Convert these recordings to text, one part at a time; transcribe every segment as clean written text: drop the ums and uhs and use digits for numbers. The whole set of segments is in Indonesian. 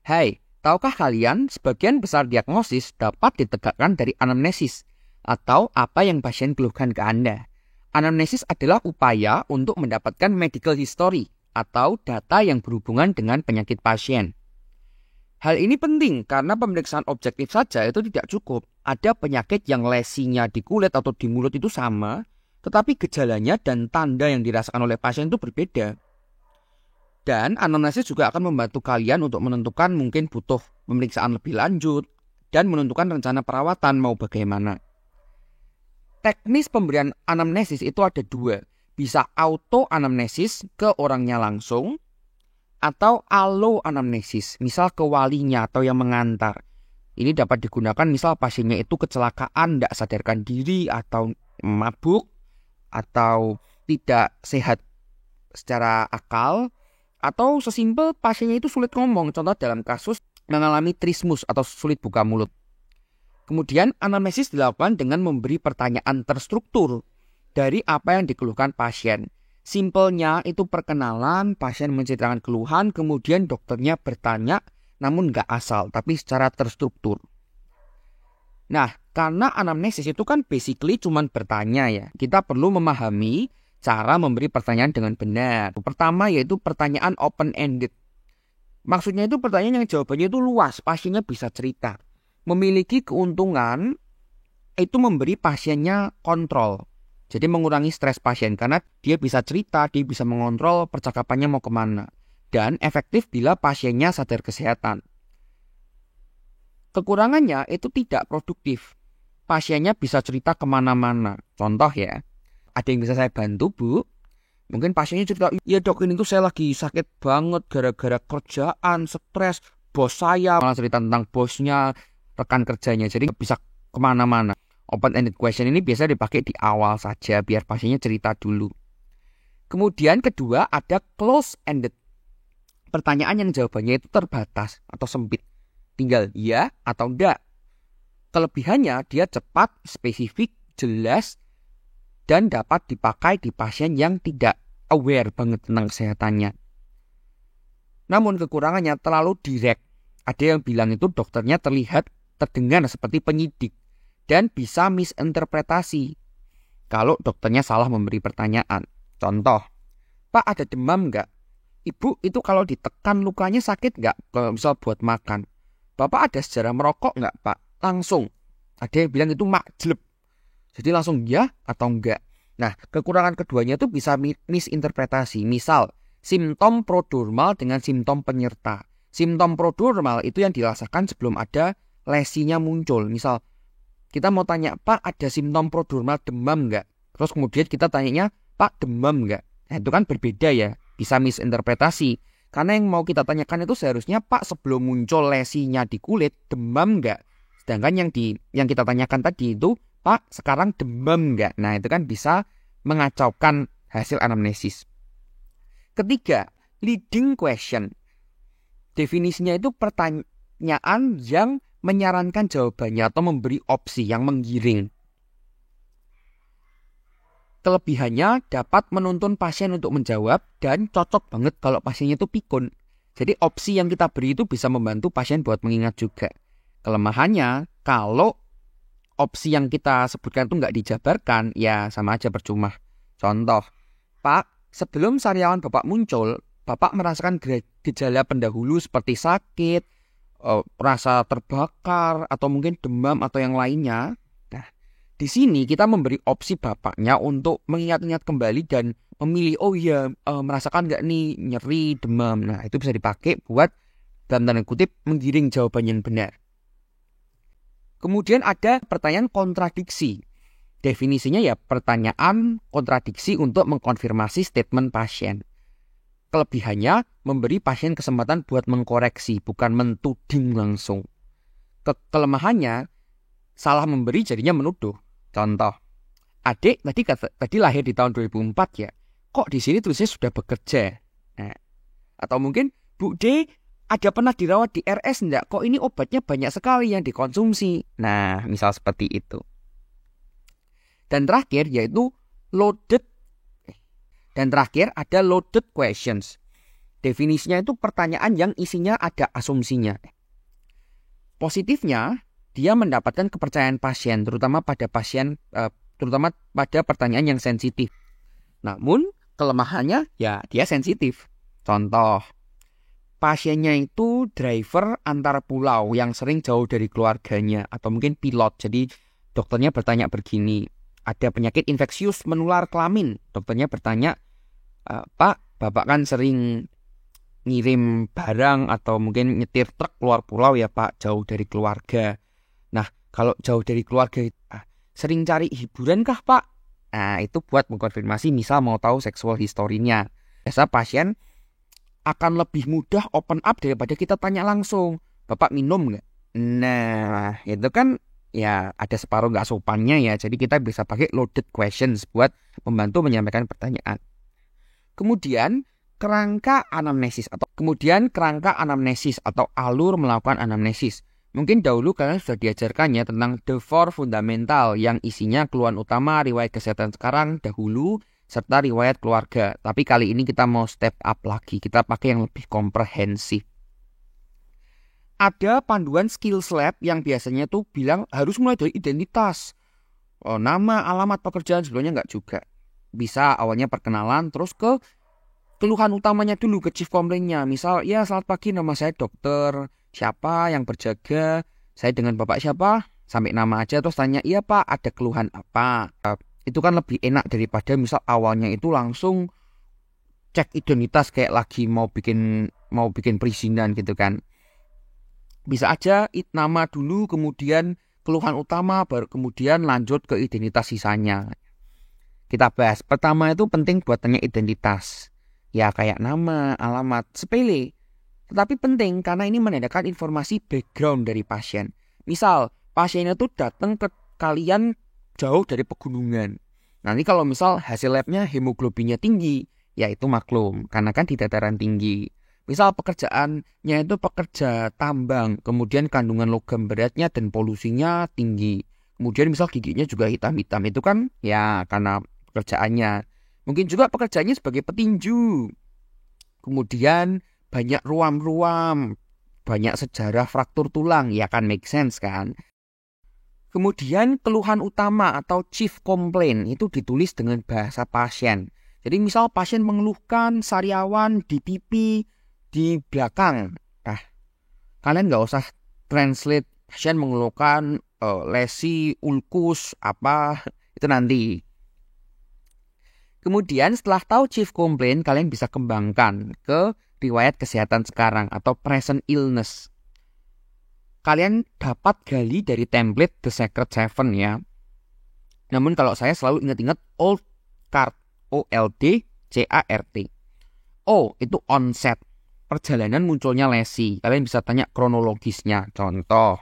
Hai, tahukah kalian sebagian besar diagnosis dapat ditegakkan dari anamnesis atau apa yang pasien keluhkan ke Anda? Anamnesis adalah upaya untuk mendapatkan medical history atau data yang berhubungan dengan penyakit pasien. Hal ini penting karena pemeriksaan objektif saja itu tidak cukup. Ada penyakit yang lesinya di kulit atau di mulut itu sama, tetapi gejalanya dan tanda yang dirasakan oleh pasien itu berbeda. Dan anamnesis juga akan membantu kalian untuk menentukan mungkin butuh pemeriksaan lebih lanjut dan menentukan rencana perawatan mau bagaimana. Teknis pemberian anamnesis itu ada dua. Bisa auto anamnesis ke orangnya langsung atau allo anamnesis, misal ke walinya atau yang mengantar. Ini dapat digunakan misal pasiennya itu kecelakaan, tidak sadarkan diri atau mabuk atau tidak sehat secara akal, atau sesimpel pasiennya itu sulit ngomong, contoh dalam kasus mengalami trismus atau sulit buka mulut. Kemudian anamnesis dilakukan dengan memberi pertanyaan terstruktur dari apa yang dikeluhkan pasien. Simpelnya itu perkenalan, pasien menceritakan keluhan, kemudian dokternya bertanya, namun nggak asal, tapi secara terstruktur. Nah, karena anamnesis itu kan basically cuma bertanya ya, kita perlu memahami cara memberi pertanyaan dengan benar. Pertama yaitu pertanyaan open-ended. Maksudnya itu pertanyaan yang jawabannya itu luas, pasiennya bisa cerita. Memiliki keuntungan itu memberi pasiennya kontrol. Jadi mengurangi stres pasien karena dia bisa cerita, dia bisa mengontrol percakapannya mau kemana. Dan efektif bila pasiennya sadar kesehatan. Kekurangannya itu tidak produktif. Pasiennya bisa cerita kemana-mana. Contoh ya, ada yang bisa saya bantu bu? Mungkin pasiennya cerita, ya dok ini tuh saya lagi sakit banget gara-gara kerjaan, stres, bos saya. Malah cerita tentang bosnya, rekan kerjanya, jadi bisa kemana-mana. Open-ended question ini biasa dipakai di awal saja biar pasiennya cerita dulu. Kemudian kedua ada close-ended. Pertanyaan yang jawabannya itu terbatas atau sempit. Tinggal ya atau enggak. Kelebihannya dia cepat, spesifik, jelas, dan dapat dipakai di pasien yang tidak aware banget tentang kesehatannya. Namun kekurangannya terlalu direct. Ada yang bilang itu dokternya terdengar seperti penyidik dan bisa misinterpretasi kalau dokternya salah memberi pertanyaan. Contoh, Pak ada demam enggak? Ibu itu kalau ditekan lukanya sakit enggak? Kalau misal buat makan. Bapak ada sejarah merokok enggak Pak? Langsung. Ada yang bilang itu makjleb. Jadi langsung ya atau enggak. Nah, kekurangan keduanya itu bisa misinterpretasi. Misal, simptom prodromal dengan simptom penyerta. Simptom prodromal itu yang dirasakan sebelum ada lesinya muncul. Misal, kita mau tanya, Pak ada simptom prodromal demam enggak? Terus kemudian kita tanyanya, Pak demam enggak? Nah, itu kan berbeda ya. Bisa misinterpretasi. Karena yang mau kita tanyakan itu seharusnya, Pak sebelum muncul lesinya di kulit, demam enggak? Sedangkan yang kita tanyakan tadi itu, Pak sekarang demam enggak? Nah itu kan bisa mengacaukan hasil anamnesis. Ketiga, leading question. Definisinya itu pertanyaan yang menyarankan jawabannya atau memberi opsi yang menggiring. Kelebihannya dapat menuntun pasien untuk menjawab dan cocok banget kalau pasiennya itu pikun. Jadi opsi yang kita beri itu bisa membantu pasien buat mengingat juga. Kelemahannya kalau opsi yang kita sebutkan itu nggak dijabarkan, ya sama aja percuma. Contoh, Pak, sebelum sariawan Bapak muncul, Bapak merasakan gejala pendahulu seperti sakit, rasa terbakar, atau mungkin demam atau yang lainnya. Nah, di sini kita memberi opsi Bapaknya untuk mengingat-ingat kembali dan memilih, oh iya, merasakan nggak nih nyeri, demam. Nah, itu bisa dipakai buat dalam tanda kutip menggiring jawaban yang benar. Kemudian ada pertanyaan kontradiksi. Definisinya ya pertanyaan kontradiksi untuk mengkonfirmasi statement pasien. Kelebihannya memberi pasien kesempatan buat mengkoreksi, bukan mentuding langsung. Kelemahannya salah memberi jadinya menuduh. Contoh, adik tadi lahir di tahun 2004 ya. Kok di sini tulisnya sudah bekerja? Nah, atau mungkin Bu D ada pernah dirawat di RS enggak? Kok ini obatnya banyak sekali yang dikonsumsi? Nah, misal seperti itu. Dan terakhir yaitu loaded. Dan terakhir ada loaded questions. Definisinya itu pertanyaan yang isinya ada asumsinya. Positifnya, dia mendapatkan kepercayaan pasien, terutama pada pertanyaan yang sensitif. Namun, kelemahannya ya dia sensitif. Contoh, pasiennya itu driver antar pulau yang sering jauh dari keluarganya, atau mungkin pilot. Jadi dokternya bertanya begini, ada penyakit infeksius menular kelamin. Dokternya bertanya, Pak, Bapak kan sering ngirim barang atau mungkin nyetir truk keluar pulau ya Pak, jauh dari keluarga. Nah, kalau jauh dari keluarga sering cari hiburan kah Pak? Nah, itu buat mengkonfirmasi misal mau tahu seksual historinya. Biasa pasien akan lebih mudah open up daripada kita tanya langsung, Bapak minum nggak? Nah, itu kan ya ada separuh nggak sopannya ya. Jadi kita bisa pakai loaded questions buat membantu menyampaikan pertanyaan. Kemudian kerangka anamnesis atau alur melakukan anamnesis. Mungkin dahulu kalian sudah diajarkan ya tentang the four fundamental yang isinya keluhan utama, riwayat kesehatan sekarang dahulu, serta riwayat keluarga. Tapi kali ini kita mau step up lagi, kita pakai yang lebih komprehensif. Ada panduan skills lab yang biasanya tuh bilang harus mulai dari identitas. Nama, alamat pekerjaan sebelumnya nggak juga. Bisa awalnya perkenalan, terus ke keluhan utamanya dulu, ke chief complaint-nya. Misal, ya selamat pagi, nama saya dokter siapa yang berjaga, saya dengan bapak siapa, sampai nama aja, terus tanya, iya Pak, ada keluhan apa? Itu kan lebih enak daripada misal awalnya itu langsung cek identitas kayak lagi mau bikin perizinan gitu kan. Bisa aja nama dulu, kemudian keluhan utama, baru kemudian lanjut ke identitas sisanya. Kita bahas. Pertama itu penting buat tanya identitas. Ya kayak nama, alamat, sepele. Tetapi penting karena ini menandakan informasi background dari pasien. Misal, pasiennya tuh datang ke kalian jauh dari pegunungan. Nanti kalau misal hasil labnya hemoglobinnya tinggi, ya itu maklum. Karena kan di dataran tinggi. Misal pekerjaannya itu pekerja tambang, kemudian kandungan logam beratnya dan polusinya tinggi. Kemudian misal giginya juga hitam-hitam, itu kan ya karena pekerjaannya. Mungkin juga pekerjaannya sebagai petinju. Kemudian banyak ruam-ruam, banyak sejarah fraktur tulang, ya kan make sense kan. Kemudian keluhan utama atau chief complaint itu ditulis dengan bahasa pasien. Jadi misal pasien mengeluhkan sariawan di pipi, di belakang. Nah, kalian nggak usah translate pasien mengeluhkan lesi ulkus apa, itu nanti. Kemudian setelah tahu chief complaint, kalian bisa kembangkan ke riwayat kesehatan sekarang atau present illness. Kalian dapat gali dari template The Secret Seven ya. Namun kalau saya selalu ingat-ingat old card, OLDCART. O itu onset, perjalanan munculnya lesi. Kalian bisa tanya kronologisnya. Contoh,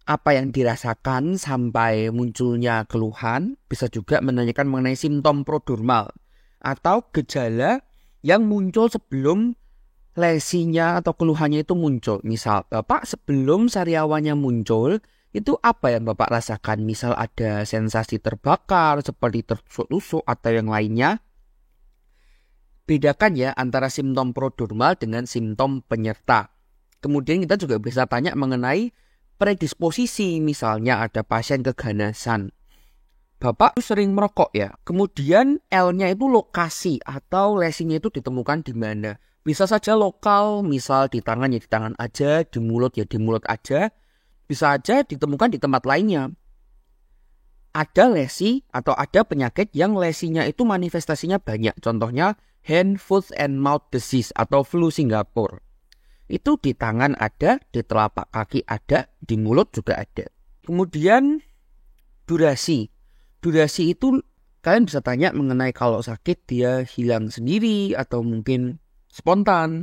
apa yang dirasakan sampai munculnya keluhan, bisa juga menanyakan mengenai simptom prodromal atau gejala yang muncul sebelum lesinya atau keluhannya itu muncul. Misal, Bapak sebelum sariawannya muncul, itu apa yang Bapak rasakan? Misal ada sensasi terbakar, seperti tertusuk-tusuk atau yang lainnya. Bedakan ya antara simptom prodromal dengan simptom penyerta. Kemudian kita juga bisa tanya mengenai predisposisi, misalnya ada pasien keganasan. Bapak sering merokok ya. Kemudian L-nya itu lokasi atau lesinya itu ditemukan di mana. Bisa saja lokal, misal di tangan ya di tangan aja, di mulut ya di mulut aja. Bisa aja ditemukan di tempat lainnya. Ada lesi atau ada penyakit yang lesinya itu manifestasinya banyak. Contohnya hand, foot, and mouth disease atau flu Singapura. Itu di tangan ada, di telapak kaki ada, di mulut juga ada. Kemudian durasi. Durasi itu kalian bisa tanya mengenai kalau sakit dia hilang sendiri atau mungkin spontan.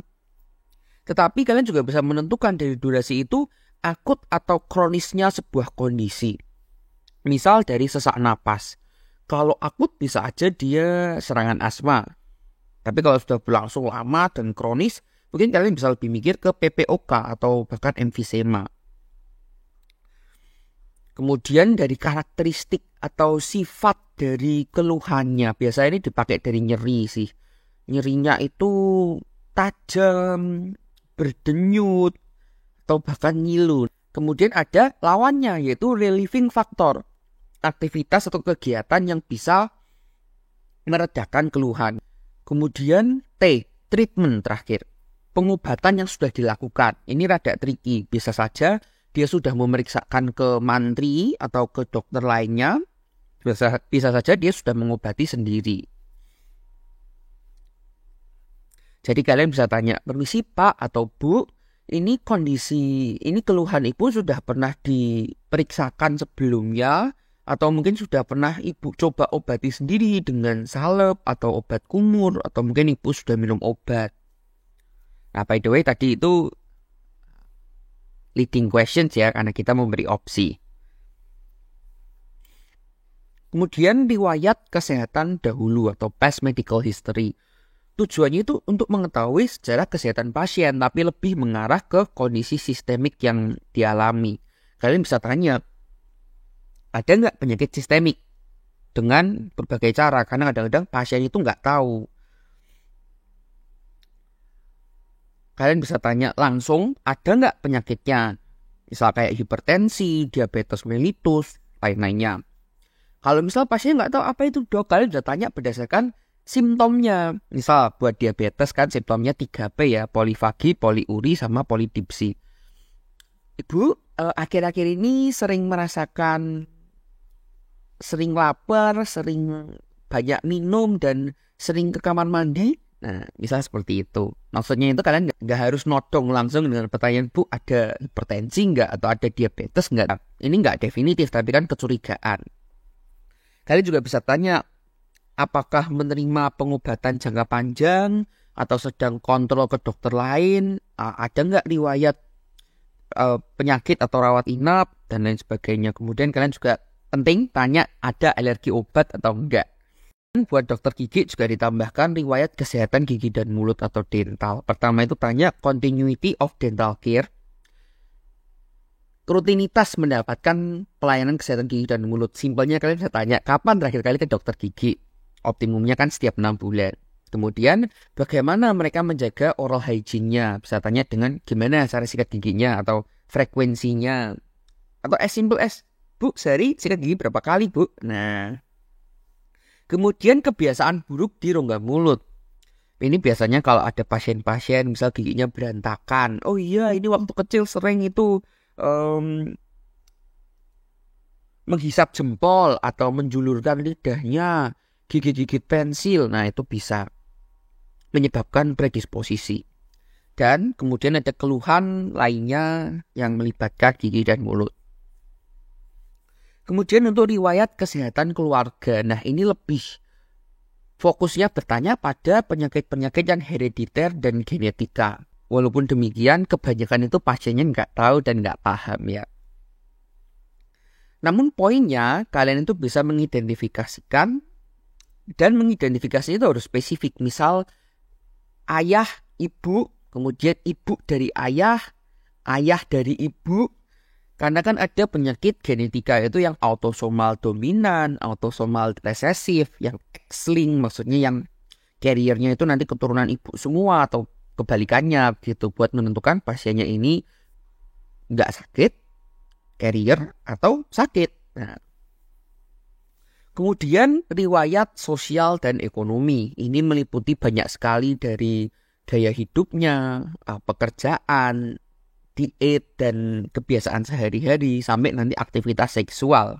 Tetapi kalian juga bisa menentukan dari durasi itu akut atau kronisnya sebuah kondisi. Misal dari sesak napas. Kalau akut bisa aja dia serangan asma. Tapi kalau sudah berlangsung lama dan kronis, mungkin kalian bisa lebih mikir ke PPOK atau bahkan emfisema. Kemudian dari karakteristik atau sifat dari keluhannya, biasanya ini dipakai dari nyeri sih. nyerinya itu tajam, berdenyut, atau bahkan ngilu. Kemudian ada lawannya, yaitu relieving factor, aktivitas atau kegiatan yang bisa meredakan keluhan. Kemudian T, treatment terakhir, pengobatan yang sudah dilakukan. Ini rada tricky, bisa saja dia sudah memeriksakan ke mantri atau ke dokter lainnya, bisa saja dia sudah mengobati sendiri. Jadi kalian bisa tanya, permisi Pak atau Bu, ini keluhan Ibu sudah pernah diperiksakan sebelumnya, atau mungkin sudah pernah Ibu coba obati sendiri dengan salep atau obat kumur, atau mungkin Ibu sudah minum obat. Nah, by the way, tadi itu leading questions ya, karena kita memberi opsi. Kemudian riwayat kesehatan dahulu atau past medical history. Tujuannya itu untuk mengetahui sejarah kesehatan pasien, tapi lebih mengarah ke kondisi sistemik yang dialami. Kalian bisa tanya, ada nggak penyakit sistemik? Dengan berbagai cara, karena kadang-kadang pasien itu nggak tahu. Kalian bisa tanya langsung, ada nggak penyakitnya? Misal kayak hipertensi, diabetes mellitus, lain-lainnya. Kalau misal pasien nggak tahu apa itu dok, kalian bisa tanya berdasarkan simptomnya. Misal buat diabetes kan simptomnya 3P ya, polifagi, poliuri, sama polidipsi. Ibu akhir-akhir ini sering lapar, sering banyak minum, dan sering ke kamar mandi. Nah, misal seperti itu. Maksudnya itu kalian nggak harus nodong langsung dengan pertanyaan, Bu, ada hipertensi nggak? Atau ada diabetes nggak? Ini nggak definitif, tapi kan kecurigaan. Kalian juga bisa tanya, apakah menerima pengobatan jangka panjang atau sedang kontrol ke dokter lain? Ada nggak riwayat penyakit atau rawat inap dan lain sebagainya. Kemudian kalian juga penting tanya, ada alergi obat atau enggak. Dan buat dokter gigi juga ditambahkan riwayat kesehatan gigi dan mulut atau dental. Pertama itu tanya continuity of dental care, rutinitas mendapatkan pelayanan kesehatan gigi dan mulut. Simpelnya kalian bisa tanya, kapan terakhir kali ke dokter gigi? Optimumnya kan setiap 6 bulan. Kemudian bagaimana mereka menjaga oral hygiene-nya? Bisa tanya dengan gimana cara sikat giginya atau frekuensinya. Atau as simple as, Bu, sehari sikat gigi berapa kali, Bu? Nah, kemudian kebiasaan buruk di rongga mulut. Ini biasanya kalau ada pasien-pasien misal giginya berantakan. Oh iya, ini waktu kecil sering itu menghisap jempol atau menjulurkan lidahnya, gigit-gigit pensil. Nah, itu bisa menyebabkan predisposisi. Dan kemudian ada keluhan lainnya yang melibatkan gigi dan mulut. Kemudian untuk riwayat kesehatan keluarga. Nah, ini lebih fokusnya bertanya pada penyakit-penyakit yang herediter dan genetika. Walaupun demikian, kebanyakan itu pasiennya nggak tahu dan nggak paham ya. Namun poinnya, kalian itu bisa mengidentifikasikan, dan mengidentifikasi itu harus spesifik. Misal, ayah, ibu, kemudian ibu dari ayah dari ibu. Karena kan ada penyakit genetika itu yang autosomal dominan, autosomal resesif, yang X-linked, maksudnya yang carrier-nya itu nanti keturunan ibu semua atau kebalikannya gitu, buat menentukan pasiennya ini nggak sakit, carrier, atau sakit. Nah, kemudian riwayat sosial dan ekonomi. Ini meliputi banyak sekali dari gaya hidupnya, pekerjaan, diet, dan kebiasaan sehari-hari, sampai nanti aktivitas seksual.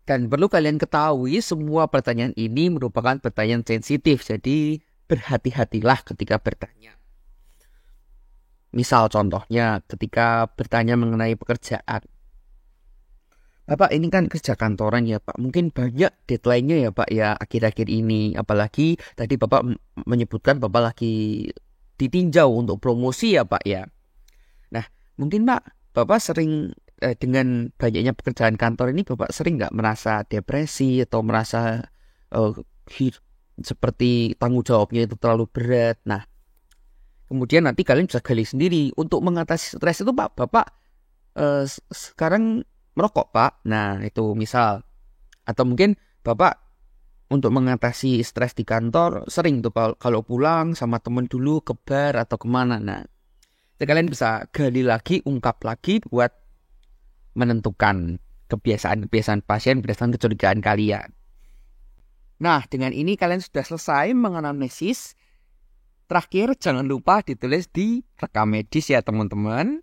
Dan perlu kalian ketahui, semua pertanyaan ini merupakan pertanyaan sensitif, jadi berhati-hatilah ketika bertanya. Misal contohnya ketika bertanya mengenai pekerjaan. Bapak, ini kan kerja kantoran ya Pak, mungkin banyak deadline-nya ya Pak ya akhir-akhir ini. Apalagi tadi Bapak menyebutkan Bapak lagi ditinjau untuk promosi ya Pak ya. Nah, mungkin Pak, Bapak sering dengan banyaknya pekerjaan kantor ini, Bapak sering nggak merasa depresi atau merasa seperti tanggung jawabnya itu terlalu berat. Nah, kemudian nanti kalian bisa gali sendiri. Untuk mengatasi stres itu Pak, Bapak sekarang merokok Pak. Nah, itu misal. Atau mungkin Bapak untuk mengatasi stres di kantor, sering tuh kalau pulang sama temen dulu ke bar atau kemana. Nah, kalian bisa gali lagi, ungkap lagi buat menentukan kebiasaan-kebiasaan pasien berdasarkan kecurigaan kalian. Nah, dengan ini kalian sudah selesai menganamnesis. Terakhir, jangan lupa ditulis di rekam medis ya teman-teman.